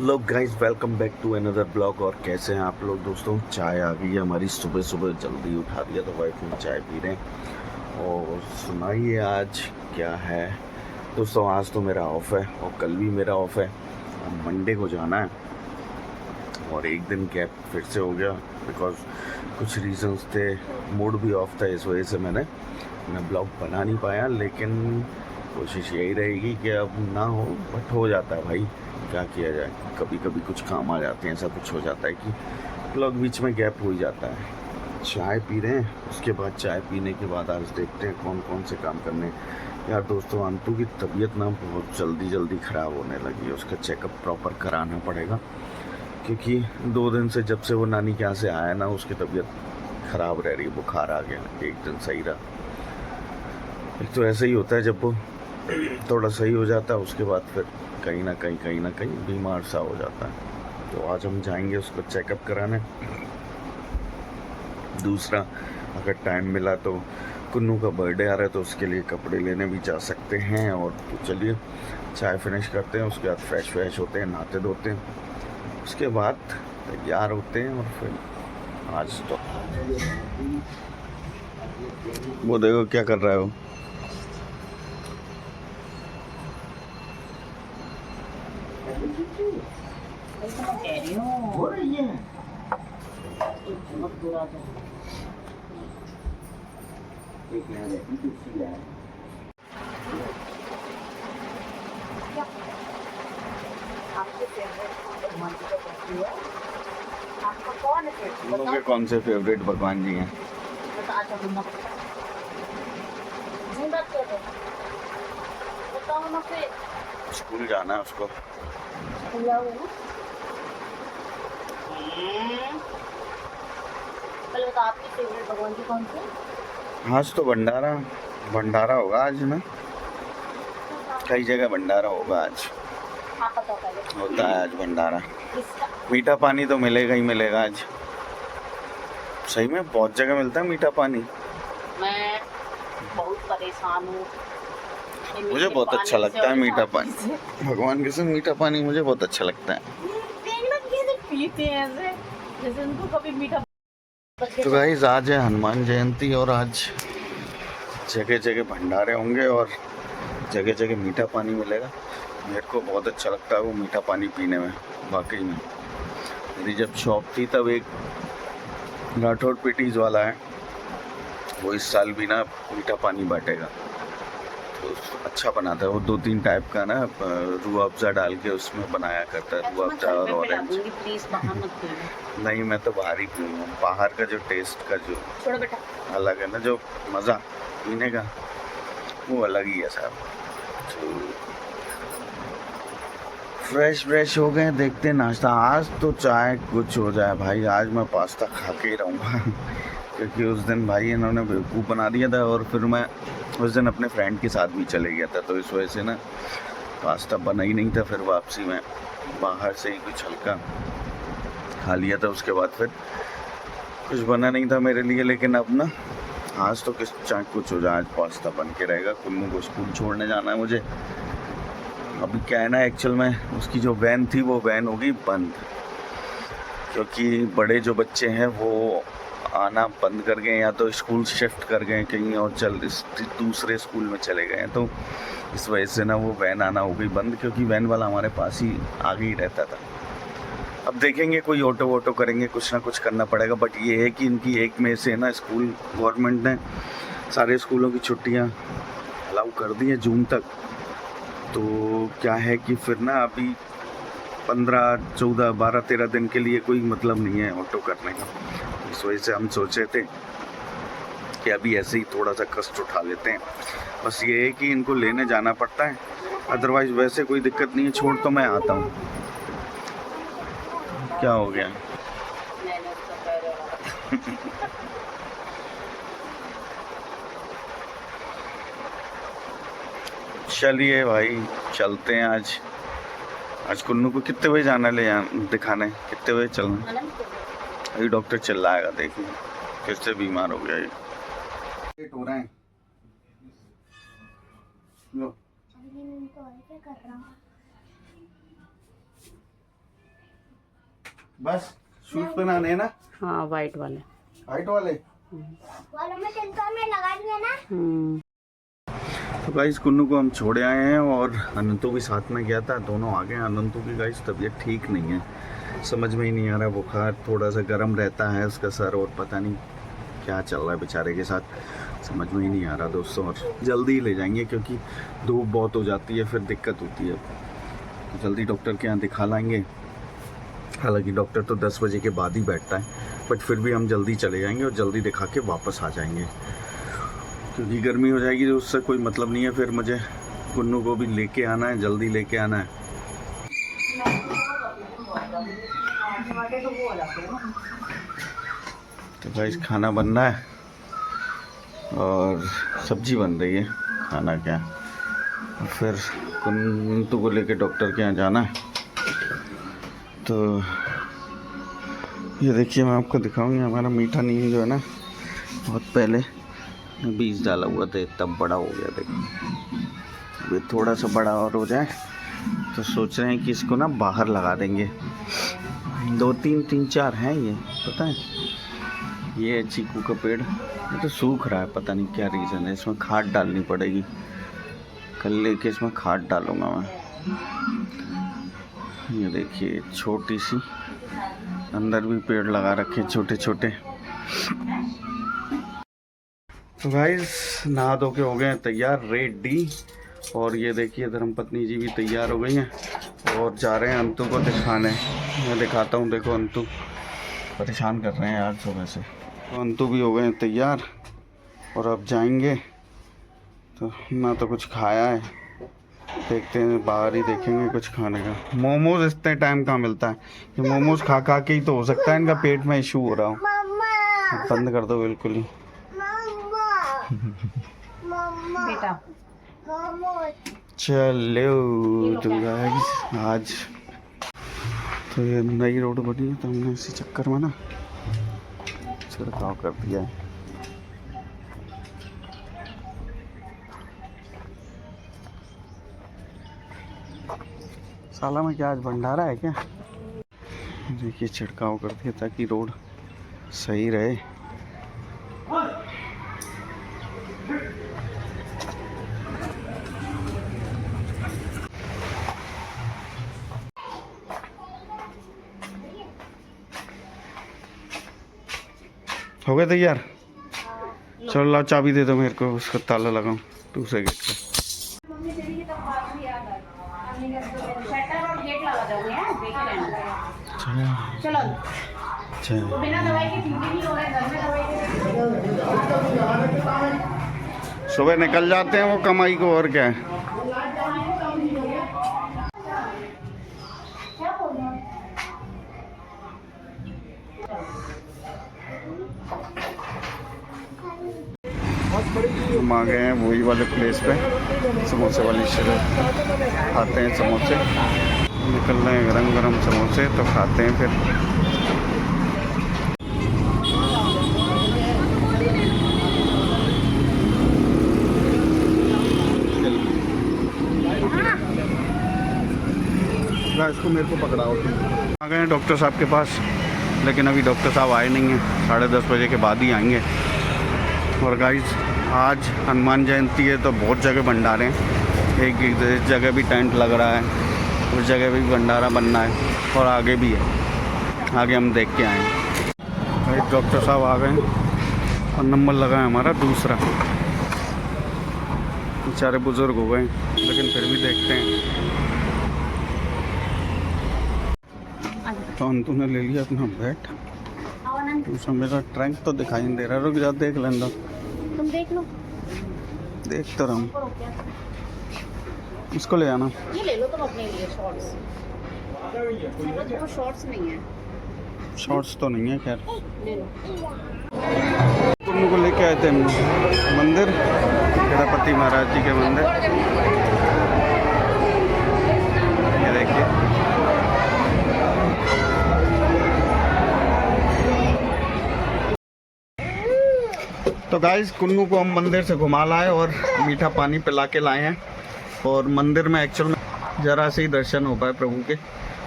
Hello guys, welcome back to another blog. और कैसे हैं आप लोग दोस्तों? चाय आ गई है हमारी, सुबह सुबह जल्दी उठा दिया तो वाइफ में चाय पी रहे हैं। और सुनाइए आज क्या है दोस्तों। आज तो मेरा ऑफ है और कल भी मेरा ऑफ है। अब मंडे को जाना है और एक दिन गैप फिर से हो गया बिकॉज कुछ रीजंस थे, मूड भी ऑफ था, इस वजह से मैं ब्लॉग बना नहीं पाया। लेकिन कोशिश यही रहेगी कि अब ना हो, बट हो जाता है भाई, क्या किया जाए, कभी कभी कुछ काम आ जाते हैं, ऐसा कुछ हो जाता है कि ब्लॉग बीच में गैप हो ही जाता है। चाय पी रहे हैं, उसके बाद चाय पीने के बाद आज देखते हैं कौन कौन से काम करने हैं। यार दोस्तों, अंतु की तबीयत ना बहुत जल्दी जल्दी ख़राब होने लगी है, उसका चेकअप प्रॉपर कराना पड़ेगा। क्योंकि 2 दिन से, जब से वो नानी के यहाँ से आया ना, उसकी तबीयत ख़राब रह रही है, बुखार आ गया, एक दिन सही रहा। एक तो ऐसा ही होता है, जब वो थोड़ा सही हो जाता है उसके बाद फिर कहीं ना कहीं बीमार सा हो जाता है। तो आज हम जाएंगे उसको चेकअप कराने। दूसरा, अगर टाइम मिला तो कुन्नू का बर्थडे आ रहा है तो उसके लिए कपड़े लेने भी जा सकते हैं। और तो चलिए चाय फिनिश करते हैं, उसके बाद फ्रेश होते हैं, नहाते धोते हैं, उसके बाद तैयार होते हैं। और फिर आज तो वो देखो क्या कर रहा है वो। हो रही है बहुत बुरा था। एक यहाँ रहती कुर्सी है। आपके फेवरेट भगवान जी का कुर्सी है? आपका कौन है फेवरेट? लोगों के कौन से फेवरेट भगवान जी हैं? बता अच्छा ढूंढना ढूंढा क्या है? बताओ ना फिर। स्कूल जाना है उसको। जाओगे ना? पहले बता आपके फेवरेट भगवान जी कौन से? आज तो भंडारा भंडारा होगा आज ना, कई जगह भंडारा होगा आज। आप बताओ पहले। होता है आज भंडारा। किसका? मीठा पानी तो मिलेगा ही मिलेगा आज। सही में बहुत जगह मिलता है मीठा पानी। मैं बहुत परेशान हूँ मुझे बहुत अच्छा लगता है मीठा पानी। भगवान के संग मीठा पानी मुझे बहुत अच्छा लगता है। पीते हैं ऐसे जैसे उनको कभी मीठा। तो गाइस, आज है हनुमान जयंती और आज जगह जगह भंडारे होंगे और जगह जगह मीठा पानी मिलेगा। मेरे को बहुत अच्छा लगता है वो मीठा पानी पीने में। वाकई में मेरी जब शॉप थी तब एक राठौर पेटीज वाला है, वो इस साल भी ना मीठा पानी बांटेगा। तो अच्छा बनाता है वो, 2-3 टाइप का ना रूह अफ़ज़ा डाल के उसमें बनाया करता है, रूह अफ़ज़ा और ऑरेंज। प्लीज बाहर मत पीना। नहीं, मैं तो बाहर ही पीऊँगा। बाहर का जो टेस्ट का जो छोड़ो बेटा। अलग है ना, जो मज़ा पीने का वो अलग ही है साहब। तो फ्रेश हो गए, देखते हैं नाश्ता। आज तो चाहे कुछ हो जाए भाई, आज मैं पास्ता खा के ही रहूँगा क्योंकि उस दिन भाई इन्होंने बेवकूफ़ बना दिया था और फिर मैं उस दिन अपने फ्रेंड के साथ भी चले गया था, तो इस वजह से ना पास्ता बना ही नहीं था। फिर वापसी में बाहर से ही कुछ हल्का खा लिया था, उसके बाद फिर कुछ बना नहीं था मेरे लिए। लेकिन अब ना आज तो चाहे कुछ हो जाए, आज पास्ता बन के रहेगा। कुन्नू को स्कूल छोड़ने जाना है मुझे। अभी क्या है ना, एक्चुअल में उसकी जो वैन थी वो वैन होगी बंद, क्योंकि बड़े जो बच्चे हैं वो आना बंद कर गए, या तो स्कूल शिफ्ट कर गए कहीं और दूसरे स्कूल में चले गए हैं। तो इस वजह से ना वो वैन आना हो गई बंद, क्योंकि वैन वाला हमारे पास ही आगे ही रहता था। अब देखेंगे कोई ऑटो वोटो करेंगे, कुछ ना कुछ करना पड़ेगा। बट ये है कि इनकी 1 मई से ना स्कूल, गवर्नमेंट ने सारे स्कूलों की छुट्टियाँ अलाउ कर दी हैं जून तक। तो क्या है कि फिर ना अभी 15, 14, 12, 13 दिन के लिए कोई मतलब नहीं है ऑटो करने का। इस वजह से हम सोचे थे कि अभी ऐसे ही थोड़ा सा कष्ट उठा लेते हैं। बस ये है कि इनको लेने जाना पड़ता है, अदरवाइज़ वैसे कोई दिक्कत नहीं है, छोड़ तो मैं आता हूँ। क्या हो गया? चलिए भाई, चलते हैं। आज कुन्नू को कितने बजे जाना दिखाने, कितने बजे चलना? अभी डॉक्टर चिल्लाएगा, देखिए फिर से बीमार हो गया ये। लेट हो रहे हैं। लो क्या कर रहा हूँ? बस शूज पहनाने हैं ना, हाँ वाइट वाले। वाइट वाले में टेंशन में लगा दिया ना। तो गाइस कुन्नू को हम छोड़े आए हैं और अनंतु भी साथ में गया था, दोनों आ गए। अनंतु की गाइस तबीयत ठीक नहीं है, समझ में ही नहीं आ रहा, बुखार थोड़ा सा गर्म रहता है उसका सर, और पता नहीं क्या चल रहा है बेचारे के साथ, समझ में ही नहीं आ रहा दोस्तों। और जल्दी ही ले जाएंगे क्योंकि धूप बहुत हो जाती है, फिर दिक्कत होती है, तो जल्दी डॉक्टर के यहाँ दिखा लाएंगे। हालांकि डॉक्टर तो 10 बजे के बाद ही बैठता है, बट फिर भी हम जल्दी चले जाएंगे और जल्दी दिखा के वापस आ जाएंगे, क्योंकि गर्मी हो जाएगी तो उससे कोई मतलब नहीं है। फिर मुझे कुन्नू को भी लेके आना है, जल्दी लेके आना है। तो गाइस खाना बन रहा है और सब्जी बन रही है, खाना क्या, फिर कुन्नू को लेके डॉक्टर के यहाँ जाना है। तो ये देखिए मैं आपको दिखाऊंगी, हमारा मीठा नीम जो है ना, बहुत पहले बीज डाला हुआ था, तब बड़ा हो गया। देखो ये थोड़ा सा बड़ा और हो जाए तो सोच रहे हैं कि इसको ना बाहर लगा देंगे। 2 3 4 हैं ये, पता है, ये चीकू का पेड़, ये तो सूख रहा है, पता नहीं क्या रीज़न है। इसमें खाद डालनी पड़ेगी, कल लेके इसमें खाद डालूंगा मैं। ये देखिए छोटी सी, अंदर भी पेड़ लगा रखे छोटे छोटे। तो गाइस नहा धो के हो गए तैयार, रेडी। और ये देखिए धर्मपत्नी जी भी तैयार हो गई हैं और जा रहे हैं अंतु को दिखाने। मैं दिखाता हूँ, देखो अंतु परेशान कर रहे हैं यार सुबह से। तो अंतु भी हो गए हैं तैयार और अब जाएंगे। तो ना तो कुछ खाया है, देखते हैं बाहर ही देखेंगे कुछ खाने का। मोमोज इतने टाइम कहाँ मिलता है, ये मोमोज खा खा के ही तो हो सकता है इनका पेट में इशू हो रहा हो। बंद कर दो बिल्कुल ही बेटा। चलो तो गाइस आज तो ये नई रोड बनी है, तो हमने इसी चक्कर में ना छिड़काव कर दिया है। साला में क्या आज भंडारा है क्या? देखिए छिड़काव कर दिया ताकि रोड सही रहे। हो गए तैयार? चलो लाओ चाबी दे दो मेरे को, उसका ताला लगाऊं दूसरे गेट का। चलो बिना दवाई के ठीक नहीं हो रहा है, घर में दवाई सुबह निकल जाते हैं वो कमाई को, और क्या है। हम आ गए हैं वही वाले प्लेस पे, समोसे वाली शहर। खाते हैं समोसे, निकल रहे हैं गरम गरम समोसे, तो खाते हैं फिर। इसको मेरे को पकड़ाओ। आ गए हैं डॉक्टर साहब के पास, लेकिन अभी डॉक्टर साहब आए नहीं हैं, 10:30 बजे के बाद ही आएंगे। और गाइस आज हनुमान जयंती है तो बहुत जगह भंडारे हैं, एक जगह भी टेंट लग रहा है, उस जगह भी भंडारा बनना है, और आगे भी है, आगे हम देख के आए हैं। डॉक्टर साहब आ गए और नंबर लगा है हमारा दूसरा। बेचारे बुजुर्ग हो गए लेकिन फिर भी देखते हैं। तो अंतु ने ले लिया अपना बैट, तो मेरा ट्रैंक तो दिखाई नहीं दे रहा, रुक जा देख लेना। तुम देख लो, देख तो रहा हूँ, इसको ले आना। ये ले लो तुम अपने लिए शॉर्ट्स। तो शॉर्ट्स नहीं है, शॉर्ट्स तो नहीं है खैर। ले लो। कुन्नू को लेके आए थे मंदिर, गणपति महाराज जी के मंदिर। ये देखिए तो गाइस कुन्नू को हम मंदिर से घुमा लाए और मीठा पानी पिला के लाए हैं। और मंदिर में एक्चुअल में ज़रा से ही दर्शन हो पाए प्रभु के।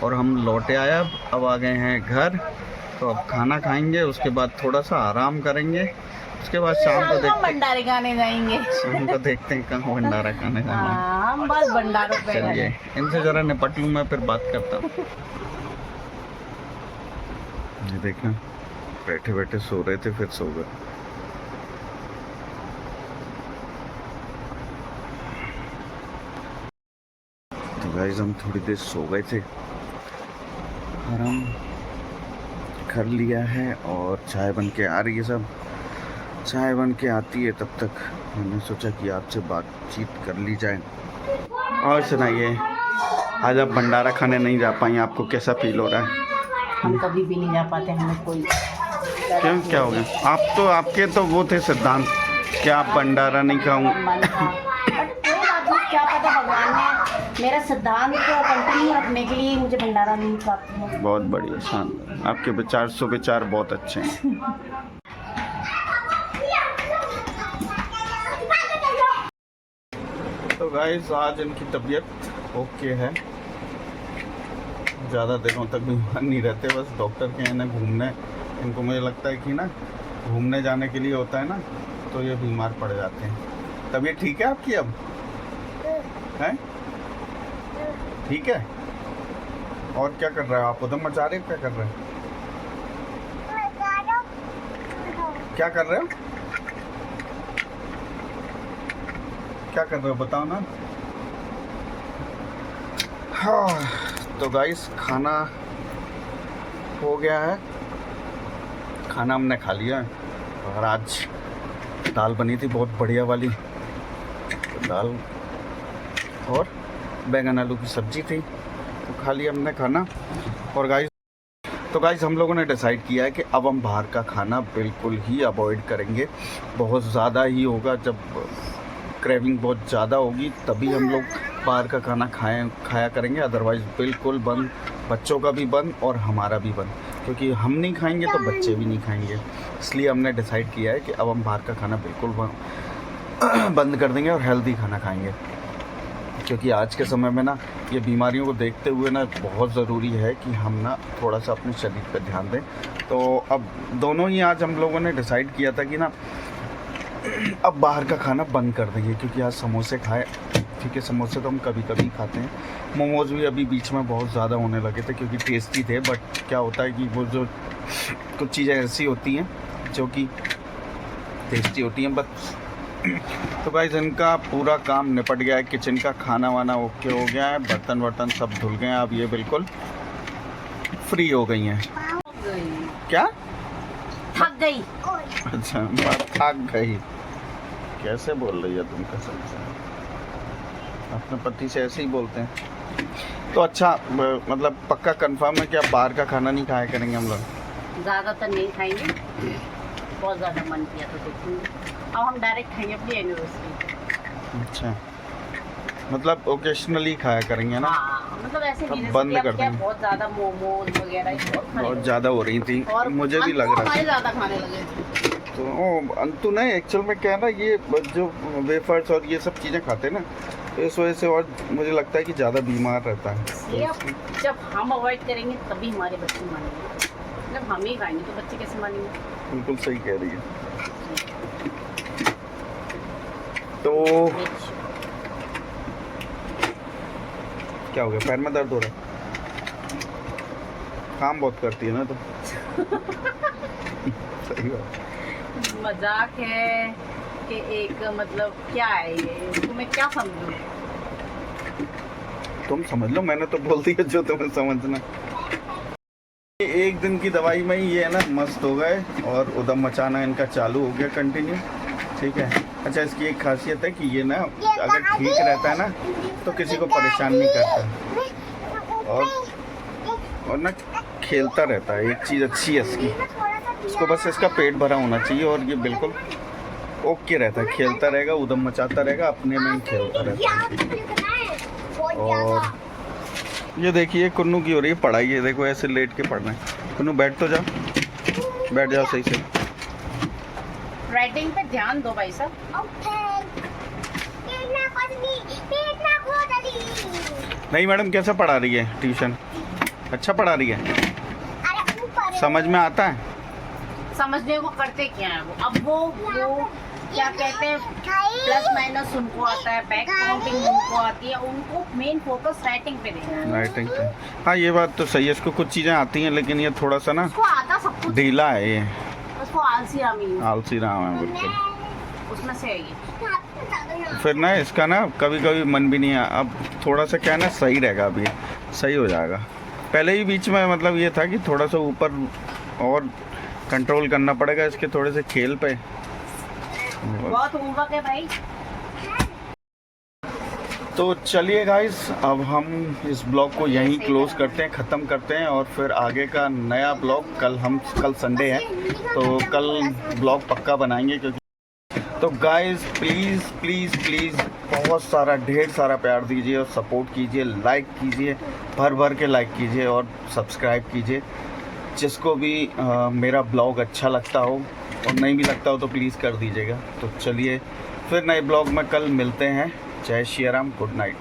और हम लौटे आया, अब आ गए हैं घर। तो अब खाना खाएंगे, उसके बाद थोड़ा सा आराम करेंगे, उसके बाद शाम को देखते भंडारे खाने जाएंगे। शाम को देखते हैं कहाँ भंडारा खाने जाना है। हाँ, हम बस भंडारों पे चलिए इनसे ज़रा निपट लूँ, मैं फिर बात करता हूँ। ये देखना, बैठे बैठे सो रहे थे फिर सो गए। तो गाइस हम थोड़ी देर सो गए थे, आराम कर लिया है और चाय बन के आ रही है। सब चाय बन के आती है, तब तक मैंने सोचा कि आपसे बातचीत कर ली जाए। और सुनाइए, आज आप भंडारा खाने नहीं जा पाई, आपको कैसा फील हो रहा है? हम कभी भी नहीं जा पाते, हमें कोई क्यों, क्या हो गया? आप तो, आपके तो वो थे सिद्धांत कि आप भंडारा नहीं खाऊं। मन था, बट कोई बात नहीं, क्या पता भगवान ने मेरा सिद्धांत को कंटिन्यू रखने के लिए मुझे भंडारा नहीं खाती है। बहुत बढ़िया, शानदार, आपके विचार सुविचार बहुत अच्छे हैं। तो गाइस आज इनकी तबीयत ओके है, ज़्यादा दिनों तक बीमार नहीं रहते, बस डॉक्टर के हैं ना घूमने, इनको मुझे लगता है कि ना घूमने जाने के लिए होता है ना, तो ये बीमार पड़ जाते हैं। तबीयत ठीक है आपकी अब? हैं? ठीक है। और क्या कर रहे हो आप? उधम मचा रहे हो? क्या कर रहे हो? क्या कर रहे हो? क्या कर रहे हो बताओ ना। हाँ, तो गाइस खाना हो गया है, खाना हमने खा लिया है। और आज दाल बनी थी बहुत बढ़िया वाली, तो दाल और बैंगन आलू की सब्जी थी, तो खा लिया हमने खाना। और गाइस हम लोगों ने डिसाइड किया है कि अब हम बाहर का खाना बिल्कुल ही अवॉइड करेंगे। बहुत ज़्यादा ही होगा, जब क्रेविंग बहुत ज़्यादा होगी तभी हम लोग बाहर का खाना खाया करेंगे, अदरवाइज़ बिल्कुल बंद, बच्चों का भी बंद और हमारा भी बंद, क्योंकि हम नहीं खाएंगे तो बच्चे भी नहीं खाएंगे। इसलिए हमने डिसाइड किया है कि अब हम बाहर का खाना बिल्कुल बंद कर देंगे और हेल्दी खाना खाएंगे, क्योंकि आज के समय में ना ये बीमारियों को देखते हुए ना बहुत ज़रूरी है कि हम ना थोड़ा सा अपने शरीर पर ध्यान दें। तो अब दोनों ही आज हम लोगों ने डिसाइड किया था कि ना अब बाहर का खाना बंद कर देंगे, क्योंकि आज समोसे खाए, ठीक है, समोसे तो हम कभी कभी खाते हैं, मोमोज़ भी अभी बीच में बहुत ज़्यादा होने लगे थे क्योंकि टेस्टी थे, बट क्या होता है कि वो जो कुछ चीज़ें ऐसी होती हैं जो कि टेस्टी होती हैं बस। तो गाइस इनका पूरा काम निपट गया है, किचन का खाना वाना ओके हो गया है, बर्तन वर्तन सब धुल गए हैं, अब ये बिल्कुल फ्री हो गई हैं। क्या थक गई? अच्छा, थक गई? कैसे बोल रही है तुम कसम से? अपने पति से ऐसे ही बोलते हैं। तो अच्छा, मतलब पक्का कंफर्म है कि आप बाहर का खाना नहीं खाया करेंगे हम लोग? ज़्यादातर नहीं खाएंगे, बहुत ज़्यादा मन किया तो देखेंगे। अब हम डायरेक्ट खाएंगे अपनी एनिवर्सरी। अच्छा, मतलब ओकेशनली खाया करेंगे ना? हाँ, मतलब ऐसे नहीं, बंद कर देंगे। बहुत ज़्यादा मोमोज वगैरह बहुत ज़्यादा हो रही थी, मुझे भी लग रहा था ज़्यादा खाने लगे। तो अंतु नहीं, एक्चुअल में क्या है ना, ये जो वेफर्स और ये सब चीज़ें खाते हैं ना, इस वजह से और मुझे लगता है कि ज़्यादा बीमार रहता है। ये जब हम अवॉइड करेंगे तभी हमारे बच्चे मानेंगे, जब हम ही खाएंगे तो बच्चे कैसे मानेंगे? बिल्कुल सही कह रही है। तो क्या हो गया, पैर में दर्द हो रहा है? काम बहुत करती है ना तो सही बात। मजाक है कि एक मतलब क्या है ये, तुम्हें क्या समझूं? तुम समझ लो, मैंने तो बोल दिया जो तुम्हें समझना। एक दिन की दवाई में ही ये है ना मस्त हो गए और उदम मचाना इनका चालू हो गया कंटिन्यू, ठीक है। अच्छा, इसकी एक खासियत है कि ये ना अगर ठीक रहता है ना तो किसी को परेशान नहीं करता और ना खेलता रहता है। एक चीज़ अच्छी है इसकी, इसको बस इसका पेट भरा होना चाहिए और ये बिल्कुल ओके रहता है, खेलता रहेगा, उदम मचाता रहेगा, अपने में ही खेलता रहता है। और ये देखिए कुन्नू की हो रही है पढ़ाई, है देखो ऐसे लेट के पढ़ रहे हैं। कुन्नू बैठ तो जाओ, बैठ जाओ सही से। राइटिंग पे ध्यान दो भाई साहब। नहीं मैडम, कैसा पढ़ा रही है ट्यूशन? अच्छा पढ़ा रही है? समझ में आता है? समझने को करते क्या है वो? अब वो क्या कहते हैं, प्लस माइनस उनको आता है, बैक काउंटिंग उनको आती है, उनको मेन फोकस राइटिंग पे देना है। राइटिंग पे, हाँ ये बात तो सही है। इसको कुछ चीज़ें आती हैं लेकिन ये थोड़ा सा ना उसको आता सब कुछ, ढीला है ये, उसको आलसी रामी आलसी रहा है बिल्कुल। उसमें से है ये। फिर ना इसका ना कभी कभी मन भी नहीं है। अब थोड़ा सा क्या है ना, सही रहेगा, अभी सही हो जाएगा। पहले ही बीच में मतलब ये था कि थोड़ा सा ऊपर और कंट्रोल करना पड़ेगा इसके थोड़े से खेल पे। बहुत होमवर्क है भाई। तो चलिए गाइस, अब हम इस ब्लॉग को यहीं क्लोज करते हैं, ख़त्म करते हैं, और फिर आगे का नया ब्लॉग कल संडे है तो कल ब्लॉग पक्का बनाएंगे। क्योंकि तो गाइस प्लीज़ प्लीज़ प्लीज़ बहुत सारा ढेर सारा प्यार दीजिए और सपोर्ट कीजिए, लाइक कीजिए, भर भर के लाइक कीजिए और सब्सक्राइब कीजिए। जिसको भी मेरा ब्लॉग अच्छा लगता हो और नहीं भी लगता हो तो प्लीज़ कर दीजिएगा। तो चलिए फिर नए ब्लॉग में कल मिलते हैं। जय श्री राम, गुड नाइट।